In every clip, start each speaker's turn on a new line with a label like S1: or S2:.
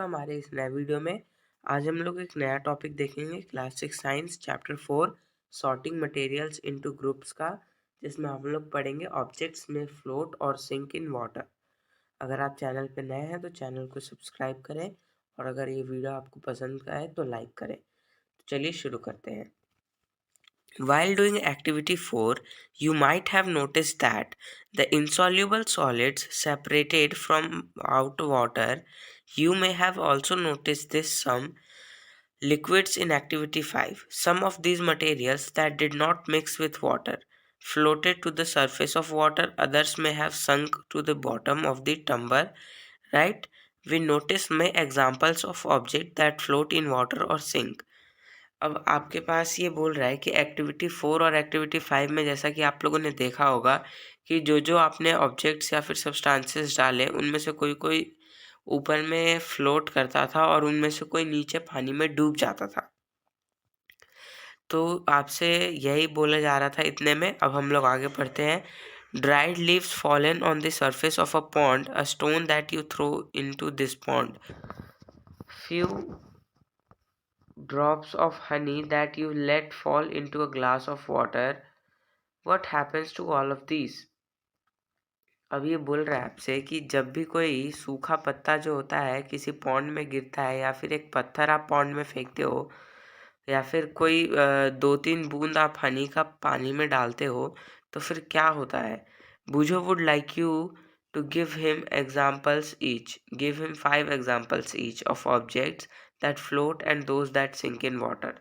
S1: हमारे इस नए वीडियो में। आज हम लोग एक नया टॉपिक देखेंगे, class 6 science chapter 4 sorting materials into groups का, जिसमें हम लोग पढ़ेंगे ऑब्जेक्ट्स में फ्लोट और सिंक इन वाटर। अगर आप चैनल पर नए हैं तो चैनल को सब्सक्राइब करें, और अगर ये वीडियो आपको पसंद आए तो लाइक करें। तो चलिए शुरू करते हैं। While doing activity 4, you might have noticed that the insoluble solids separated from out water. You may have also noticed this some liquids in activity 5. Some of these materials that did not mix with water floated to the surface of water, others may have sunk to the bottom of the tumbler, right? We notice many examples of objects that float in water or sink. अब आपके पास ये बोल रहा है कि activity 4 और activity 5 में, जैसा कि आप लोगों ने देखा होगा कि जो आपने ऑब्जेक्ट्स या फिर सब्सटेंसेस डाले, उनमें से कोई कोई ऊपर में फ्लोट करता था और उनमें से कोई नीचे पानी में डूब जाता था। तो आपसे यही बोला जा रहा था इतने में। अब हम लोग आगे पढ़ते हैं। Dried leaves fallen on the surface of a pond, a stone that you throw into this pond, few drops of honey that you let fall into a glass of water. What happens to all of these? अब ये बोल रहा है आपसे कि जब भी कोई सूखा पत्ता जो होता है किसी पॉन्ड में गिरता है, या फिर एक पत्थर आप पॉन्ड में फेंकते हो, या फिर कोई 2-3 बूंद आप हनी का पानी में डालते हो, तो फिर क्या होता है। बुझो would like you to give him examples each. Give him 5 examples each of objects that float and those that sink in water.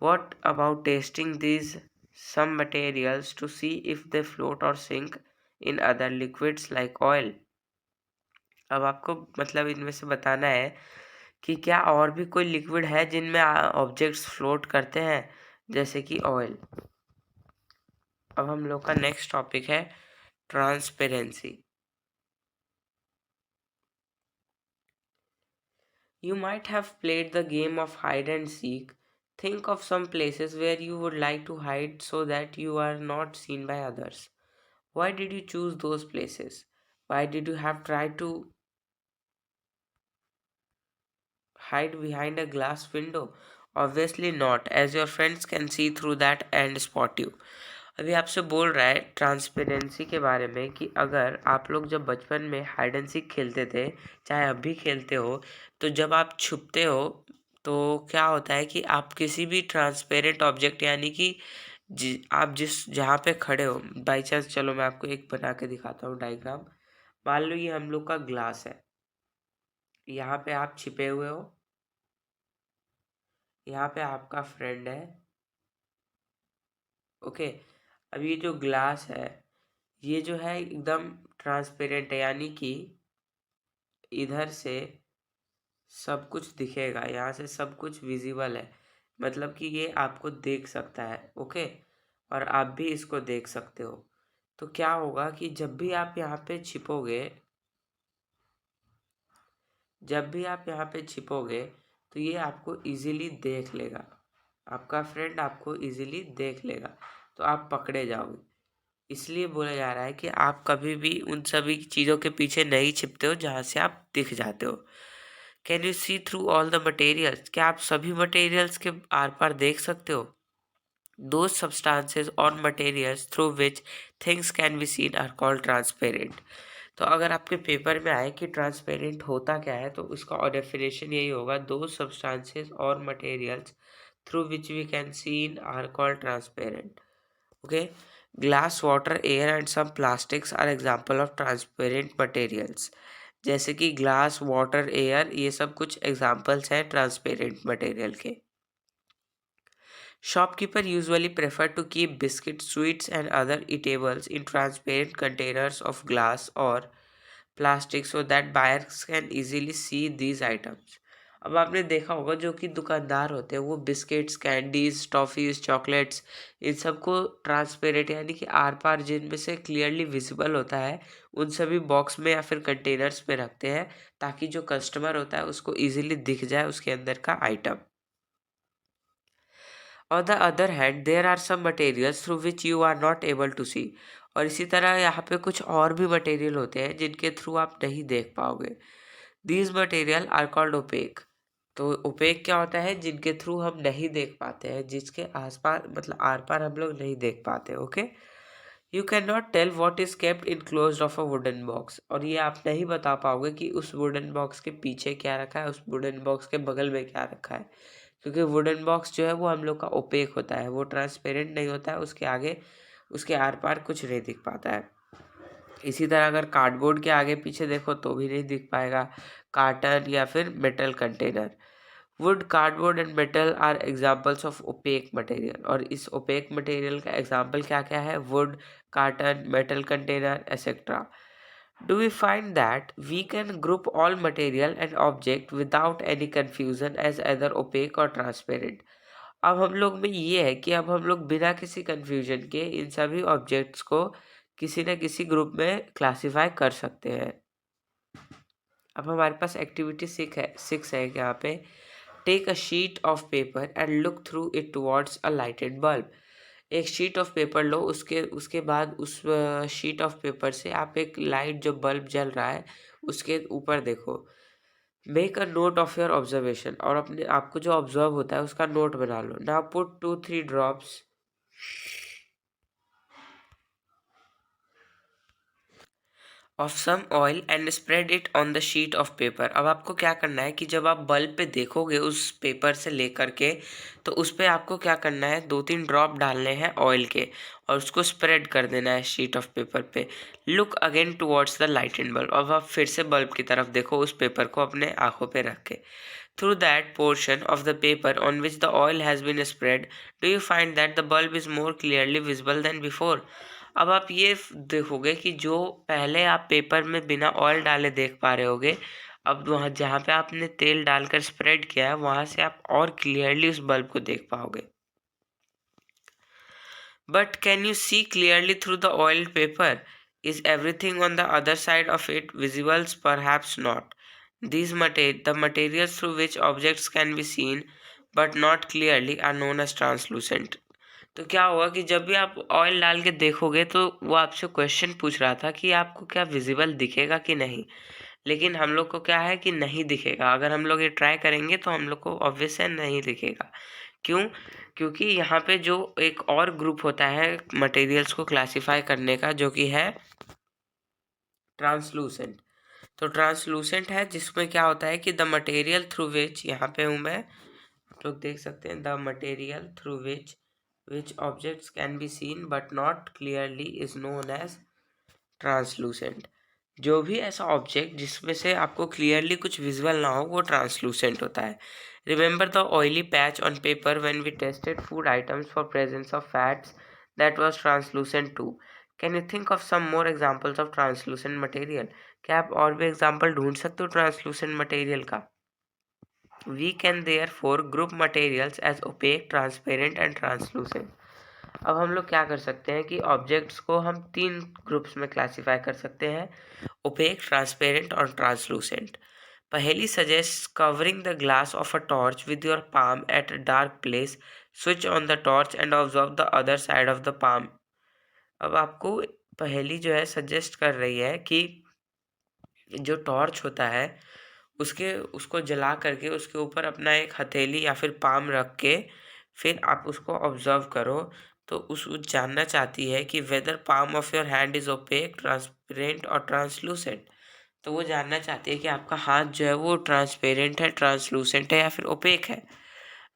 S1: What about tasting these some materials to see if they float or sink in other liquids like oil? अब आपको मतलब इनमें से बताना है कि क्या और भी कोई लिक्विड है जिनमें ऑब्जेक्ट्स फ्लोट करते हैं, जैसे कि ऑयल। अब हम लोग का नेक्स्ट टॉपिक है transparency. You might have played the game of hide and seek. Think of some places where you would like to hide so that you are not seen by others. Why did you choose those places? Why did you have tried to hide behind a glass window? Obviously not, as your friends can see through that and spot you. अभी आपसे बोल रहा है transparency के बारे में कि अगर आप लोग जब बचपन में हाइड एंड सीक खेलते थे, चाहे अब भी खेलते हो, तो जब आप छुपते हो तो क्या होता है कि आप किसी भी ट्रांसपेरेंट ऑब्जेक्ट, यानी कि आप जिस जहाँ पे खड़े हो, बाई चांस, चलो मैं आपको एक बना के दिखाता हूँ डायग्राम। मान लो ये हम लोग का ग्लास है, यहाँ पे आप छिपे हुए हो, यहाँ पे आपका फ्रेंड है। ओके, अब ये जो ग्लास है, ये जो है एकदम ट्रांसपेरेंट है, यानी कि इधर से सब कुछ दिखेगा, यहाँ से सब कुछ विजिबल है, मतलब कि ये आपको देख सकता है। ओके, और आप भी इसको देख सकते हो। तो क्या होगा कि जब भी आप यहाँ पे छिपोगे, तो ये आपको इजीली देख लेगा, आपका फ्रेंड आपको इजीली देख लेगा, तो आप पकड़े जाओगे। इसलिए बोला जा रहा है कि आप कभी भी उन सभी चीज़ों के पीछे नहीं छिपते हो जहाँ से आप दिख जाते हो। Can you see through all the materials? क्या आप सभी मटेरियल्स के आर पार देख सकते हो? Those substances or materials through which things can be seen are called transparent. तो अगर आपके पेपर में आए कि ट्रांसपेरेंट होता क्या है, तो उसका डेफिनेशन यही होगा, दो सब्सटेंसेस और materials through which we can seen are called transparent. Okay, glass, water, air and some plastics are example of transparent materials. जैसे कि ग्लास, वाटर, एयर, ये सब कुछ एग्जाम्पल्स हैं ट्रांसपेरेंट मटेरियल के। Shopkeeper usually prefer to keep biscuits, sweets and other eatables in transparent containers of glass or plastic so that buyers can easily see these items. अब आपने देखा होगा जो कि दुकानदार होते हैं वो बिस्किट्स, कैंडीज, टॉफ़ीज, चॉकलेट्स, इन सबको ट्रांसपेरेंट यानी कि आर पार जिनमें से क्लियरली विजिबल होता है, उन सभी बॉक्स में या फिर कंटेनर्स में रखते हैं, ताकि जो कस्टमर होता है उसको ईजिली दिख जाए उसके अंदर का item. On the other hand, there are some materials through which you are not able to see. और इसी तरह यहाँ पे कुछ और भी मटेरियल होते हैं जिनके थ्रू आप नहीं देख पाओगे। These material are called opaque. तो ओपेक क्या होता है? जिनके थ्रू हम नहीं देख पाते हैं, जिसके आसपास मतलब आर पार हम लोग नहीं देख पाते। Okay, you can not tell what is kept in close of a wooden box. और ये आप नहीं बता पाओगे कि उस वुडन बॉक्स के पीछे क्या रखा है, उस वुडन बॉक्स के बगल में क्या रखा है, क्योंकि वुडन बॉक्स जो है वो हम लोग का ओपेक होता है, वो ट्रांसपेरेंट नहीं होता है, उसके आगे उसके आर पार कुछ नहीं दिख पाता है। इसी तरह अगर कार्डबोर्ड के आगे पीछे देखो तो भी नहीं दिख पाएगा, कार्टन या फिर metal container. Wood, cardboard and metal are examples of opaque material. और इस ओपेक मटेरियल का एग्जाम्पल क्या क्या है? Wood, carton, metal container etcetera. Do we find that we can group all material and object without any confusion as either opaque or transparent? अब हम लोग में ये है कि अब हम लोग बिना किसी कंफ्यूजन के इन सभी ऑब्जेक्ट्स को किसी न किसी ग्रुप में क्लासिफाई कर सकते हैं। अब हमारे पास एक्टिविटी 6 है यहाँ पे। Take a sheet of paper and look through it towards a lighted bulb. एक शीट ऑफ पेपर लो, उसके बाद उस शीट ऑफ पेपर से आप एक लाइट जो बल्ब जल रहा है उसके ऊपर देखो। Make a note of your observation. और अपने आपको जो ऑब्जर्व होता है उसका नोट बना लो। Now put 2-3 drops of some oil and spread it on the sheet of paper. अब आपको क्या करना है कि जब आप बल्ब पे देखोगे उस पेपर से लेकर के, तो उस पे आपको क्या करना है, 2-3 ड्रॉप डालने हैं ऑयल के और उसको स्प्रेड कर देना है शीट ऑफ पेपर पे। Look again towards the light and bulb. अब आप फिर से बल्ब की तरफ देखो उस पेपर को अपने आंखों पे रख के। Through that portion of the paper on which the oil has been spread, do you find that the bulb is more clearly visible than before? अब आप ये देखोगे कि जो पहले आप पेपर में बिना ऑयल डाले देख पा रहे होगे, अब वहाँ जहाँ पे आपने तेल डालकर स्प्रेड किया है वहाँ से आप और क्लियरली उस बल्ब को देख पाओगे। But can you see clearly through the oiled paper? Is everything on the other side of it visible? Perhaps not. The materials through which objects can be seen but not clearly are known as translucent. तो क्या होगा कि जब भी आप oil डाल के देखोगे तो वो आपसे क्वेश्चन पूछ रहा था कि आपको क्या विजिबल दिखेगा कि नहीं, लेकिन हम लोग को क्या है कि नहीं दिखेगा। अगर हम लोग ये ट्राई करेंगे तो हम लोग को ऑब्वियस है नहीं दिखेगा। क्यों? क्योंकि यहाँ पे जो एक और ग्रुप होता है मटेरियल्स को क्लासिफाई करने का, जो कि है ट्रांसलूसेंट। तो ट्रांसलूसेंट है जिसमें क्या होता है कि द मटेरियल थ्रू विच, यहाँ पे हूँ मैं, आप लोग देख सकते हैं, the material through which objects can be seen but not clearly is known as translucent. जो भी ऐसा ऑब्जेक्ट जिसमें से आपको क्लियरली कुछ विजुअल ना हो वो ट्रांसलूसेंट होता है। Remember the oily patch on paper when we tested food items for presence of fats that was translucent too. Can you think of some more examples of translucent material? क्या आप और भी example ढूंढ सकते हो translucent material का? We can therefore group materials as opaque, transparent and translucent. अब हम लोग क्या कर सकते हैं कि ऑब्जेक्ट्स को हम 3 ग्रुप्स में क्लासीफाई कर सकते हैं, ओपेक, ट्रांसपेरेंट और ट्रांसलूसेंट। पहली suggest covering the glass of a torch with your palm at a dark place, switch on the torch and observe the other side of the palm. अब आपको पहली जो है सजेस्ट कर रही है कि जो टॉर्च होता है उसको जला करके उसके ऊपर अपना एक हथेली या फिर पाम रख के फिर आप उसको ऑब्जर्व करो। तो उस जानना चाहती है कि whether palm of your hand is opaque, transparent और ट्रांसलूसेंट। तो वो जानना चाहती है कि आपका हाथ जो है वो ट्रांसपेरेंट है, ट्रांसलूसेंट है या फिर ओपेक है।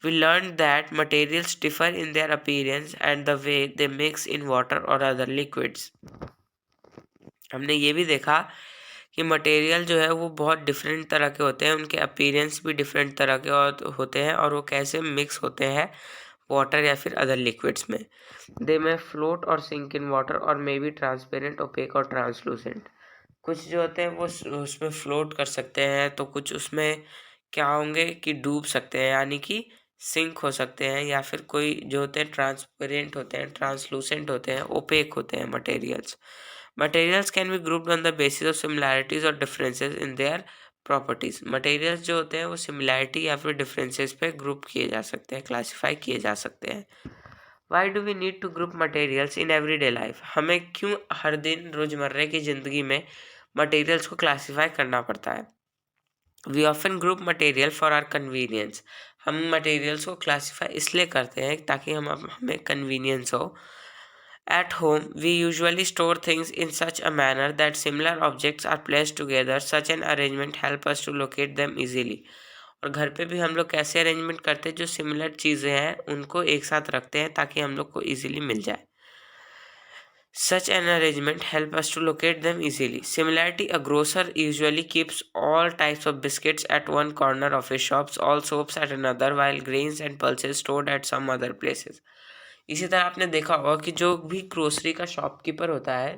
S1: We learn that materials differ in their appearance and the way they mix in water और अदर लिक्विड्स। हमने ये भी देखा कि मटेरियल जो है वो बहुत डिफरेंट तरह के होते हैं, उनके अपीयरेंस भी डिफरेंट तरह के होते हैं और वो कैसे मिक्स होते हैं वाटर या फिर अदर लिक्विड्स में। दे में फ्लोट और सिंक इन वाटर और मे बी ट्रांसपेरेंट, ओपेक और ट्रांसलूसेंट। कुछ जो होते हैं वो उसमें फ्लोट कर सकते हैं, तो कुछ उसमें क्या होंगे कि डूब सकते हैं यानी कि सिंक हो सकते हैं, या फिर कोई जो होते हैं ट्रांसपेरेंट होते हैं, ट्रांसलूसेंट होते हैं, ओपेक होते हैं materials. Materials can be grouped on the basis of similarities और differences in their properties. Materials जो होते हैं वो सिमिलैरिटी या फिर डिफरेंसेस पे ग्रुप किए जा सकते हैं, क्लासीफाई किए जा सकते हैं। Why do we need to group materials in everyday life? हमें क्यों हर दिन रोजमर्रा की ज़िंदगी में मटेरियल्स को क्लासीफाई करना पड़ता है? We often group material for our convenience. हम मटेरियल्स को क्लासीफाई इसलिए करते हैं ताकि हमें कन्वीनियंस हो। At home, we usually store things in such a manner that similar objects are placed together. Such an arrangement help us to locate them easily. और घर पे भी हम लोग कैसे अरेंजमेंट करते हैं, जो सिमिलर चीज़ें हैं उनको एक साथ रखते हैं ताकि हम लोग को इजीली मिल जाए। Such an arrangement help us to locate them easily. Similarity, a grocer usually keeps all types of biscuits at one corner of his shops, all soaps at another, while grains and pulses stored at some other places. इसी तरह आपने देखा होगा कि जो भी grocery का shopkeeper होता है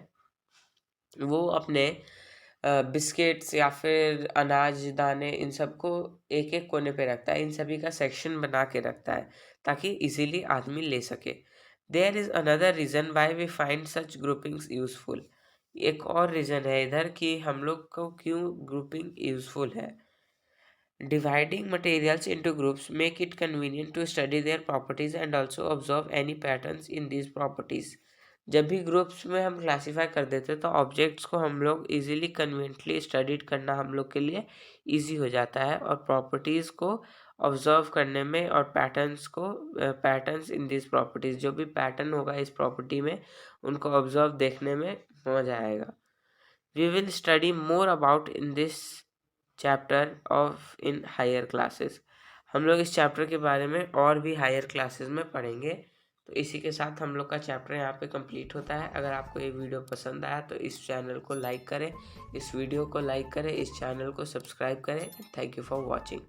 S1: वो अपने बिस्किट्स या फिर अनाज दाने इन सबको एक एक कोने पे रखता है, इन सभी का सेक्शन बना के रखता है ताकि इजीली आदमी ले सके। There is another reason why we find such groupings useful. एक और रीज़न है इधर कि हम लोग को क्यों ग्रुपिंग यूज़फुल है। Dividing materials into groups make it convenient to study their properties and also observe any patterns in these properties. जब भी ग्रुप्स में हम क्लासीफाई कर देते हैं तो ऑब्जेक्ट्स को हम लोग इजीली कन्वीनियंटली स्टडीड करना हम लोग के लिए इजी हो जाता है और प्रॉपर्टीज़ को ऑब्जर्व करने में और पैटर्न्स इन दिस प्रॉपर्टीज़, जो भी पैटर्न होगा इस प्रॉपर्टी में उनको ऑब्जर्व देखने में मजा आएगा। We will study more about in this chapter of in higher classes. हम लोग इस चैप्टर के बारे में और भी हायर क्लासेस में पढ़ेंगे। तो इसी के साथ हम लोग का चैप्टर यहाँ पे कंप्लीट होता है। अगर आपको ये वीडियो पसंद आया तो इस चैनल को लाइक करें, इस वीडियो को लाइक करें, इस चैनल को सब्सक्राइब करें। Thank you for watching.